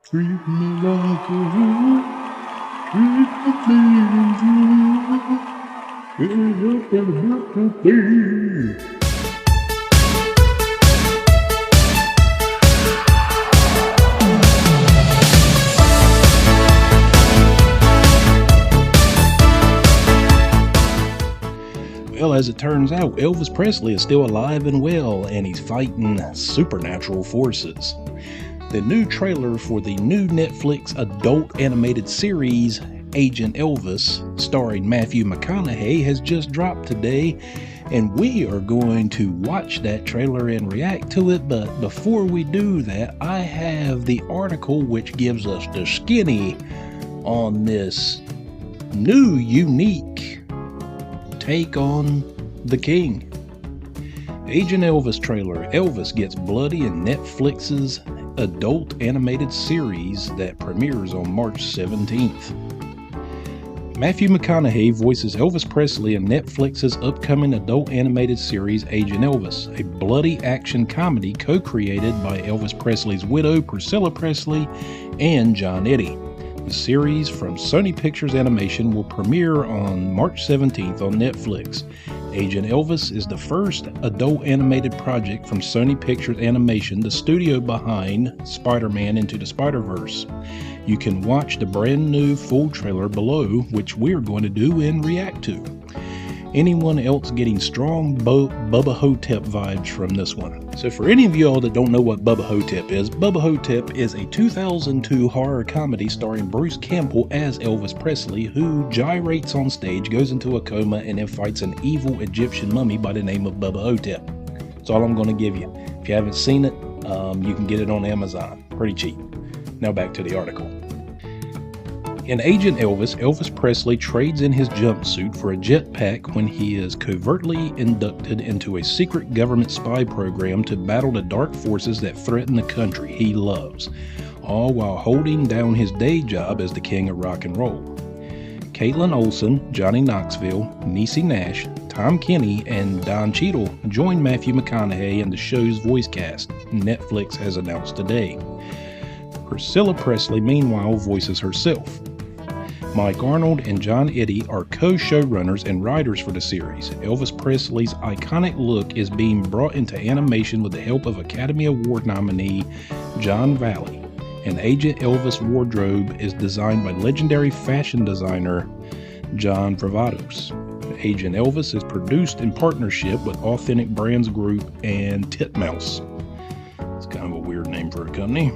Treat me like you treat me. Well, as it turns out, Elvis Presley is still alive and well, and he's fighting supernatural forces. The new trailer for the new Netflix adult animated series, Agent Elvis, starring Matthew McConaughey, has just dropped today, and we are going to watch that trailer and react to it. But before we do that, I have the article which gives us the skinny on this new, unique take on the King. Agent Elvis trailer. Elvis gets bloody in Netflix's adult animated series that premieres on March 17th. Matthew McConaughey voices Elvis Presley in Netflix's upcoming adult animated series Agent Elvis, a bloody action comedy co-created by Elvis Presley's widow Priscilla Presley and John Eddie. The series from Sony Pictures Animation will premiere on March 17th on Netflix. Agent Elvis is the first adult animated project from Sony Pictures Animation, the studio behind Spider-Man Into the Spider-Verse. You can watch the brand new full trailer below, which we're going to do and react to. Anyone else getting strong Bubba Hotep vibes from this one? So for any of y'all that don't know what Bubba Hotep is a 2002 horror comedy starring Bruce Campbell as Elvis Presley, who gyrates on stage, goes into a coma, and then fights an evil Egyptian mummy by the name of Bubba Hotep. That's all I'm going to give you. If you haven't seen it, you can get it on Amazon. Pretty cheap. Now back to the article. In Agent Elvis, Elvis Presley trades in his jumpsuit for a jetpack when he is covertly inducted into a secret government spy program to battle the dark forces that threaten the country he loves, all while holding down his day job as the king of rock and roll. Caitlin Olsen, Johnny Knoxville, Niecy Nash, Tom Kenny, and Don Cheadle join Matthew McConaughey in the show's voice cast, Netflix has announced today. Priscilla Presley, meanwhile, voices herself. Mike Arnold and John Eddie are co-showrunners and writers for the series. Elvis Presley's iconic look is being brought into animation with the help of Academy Award nominee John Valley. And Agent Elvis' wardrobe is designed by legendary fashion designer John Bravados. Agent Elvis is produced in partnership with Authentic Brands Group and Titmouse. It's kind of a weird name for a company.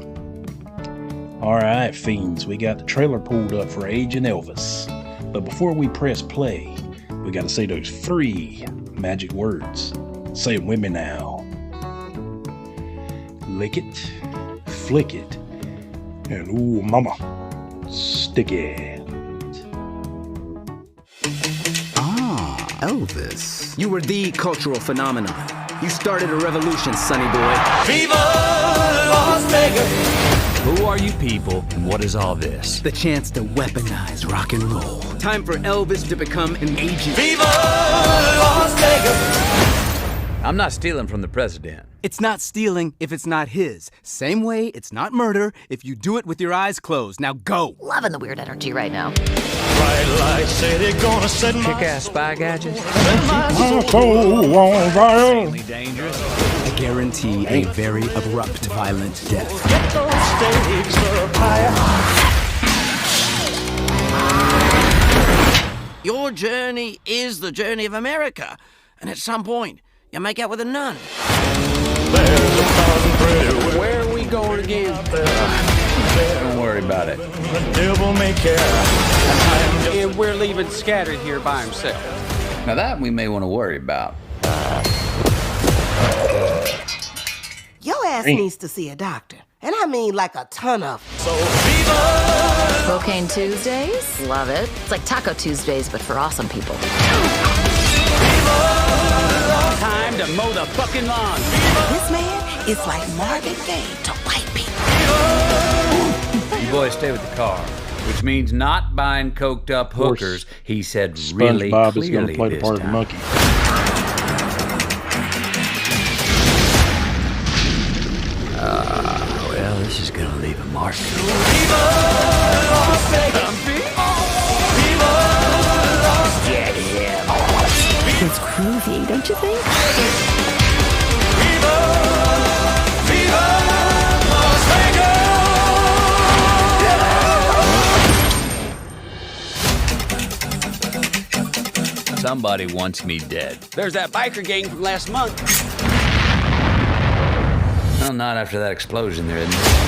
Alright, fiends, we got the trailer pulled up for Agent Elvis. But before we press play, we gotta say those 3 magic words. Say them with me now. Lick it, flick it, and ooh mama, stick it. Ah, Elvis. You were the cultural phenomenon. You started a revolution, sonny boy. Viva Las Vegas! Who are you people, and what is all this? The chance to weaponize rock and roll. Time for Elvis to become an agent. Viva Las Vegas! I'm not stealing from the president. It's not stealing if it's not his. Same way it's not murder if you do it with your eyes closed. Now go! Loving the weird energy right now. Bright lights say they're gonna set my Kick-ass spy gadgets. Insanely dangerous. I guarantee a very abrupt, violent death. Get those stakes up higher. Your journey is the journey of America, and at some point, you make out with a nun. There's a thousand pretty Where are we going again? Don't worry about it. the devil may care. And we're leaving scattered here by himself. Now that we may want to worry about. Your ass needs to see a doctor. And I mean like a ton of them. So viva! Cocaine Tuesdays? Love it. It's like Taco Tuesdays, but for awesome people. Time to mow the fucking lawn. This man is like Marvin Gaye to white people. You boys stay with the car, which means not buying coked up hookers. He said really SpongeBob clearly is going to play the this part of the time. monkey. Well, This is gonna leave a mark. It's groovy, don't you think? Somebody wants me dead. There's that biker gang from last month. Well, not after that explosion there, isn't there?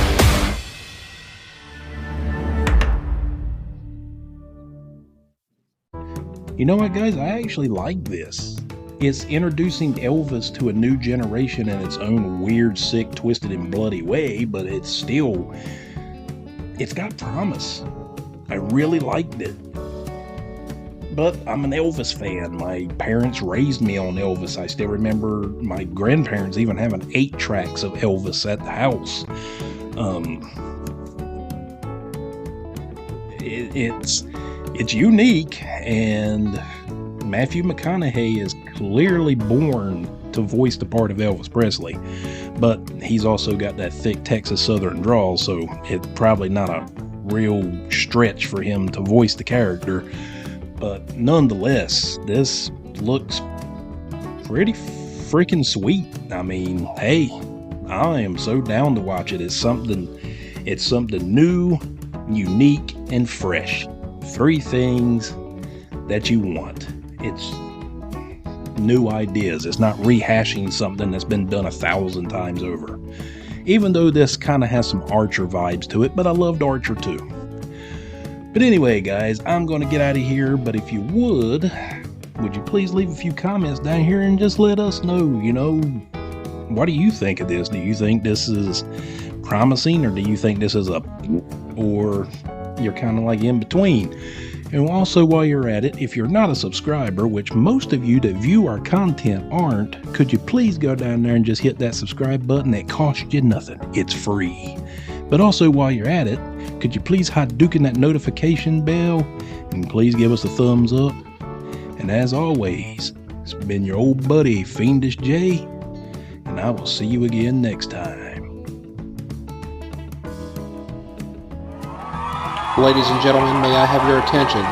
You know what, guys? I actually like this. It's introducing Elvis to a new generation in its own weird, sick, twisted, and bloody way, but it's got promise. I really liked it. But I'm an Elvis fan. My parents raised me on Elvis. I still remember my grandparents even having 8 tracks of Elvis at the house. It's unique, and Matthew McConaughey is clearly born to voice the part of Elvis Presley, but he's also got that thick Texas Southern drawl, so it's probably not a real stretch for him to voice the character. But nonetheless, this looks pretty freaking sweet. I mean, hey, I am so down to watch it. It's something new, unique, and fresh. 3 things that you want. It's new ideas. It's not rehashing something that's been done 1,000 times over. Even though this kind of has some Archer vibes to it, but I loved Archer too. But anyway, guys, I'm going to get out of here, but if you would you please leave a few comments down here and just let us know, what do you think of this? Do you think this is promising, or do you think this is or you're kind of like in between? And also, while you're at it, if you're not a subscriber, which most of you that view our content aren't, could you please go down there and just hit that subscribe button? It costs you nothing. It's free. But also, while you're at it, could you please Hadouken that notification bell, and please give us a thumbs up. And as always, it's been your old buddy Fiendish J, and I will see you again next time. Ladies and gentlemen, may I have your attention?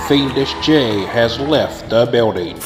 Fiendish J has left the building.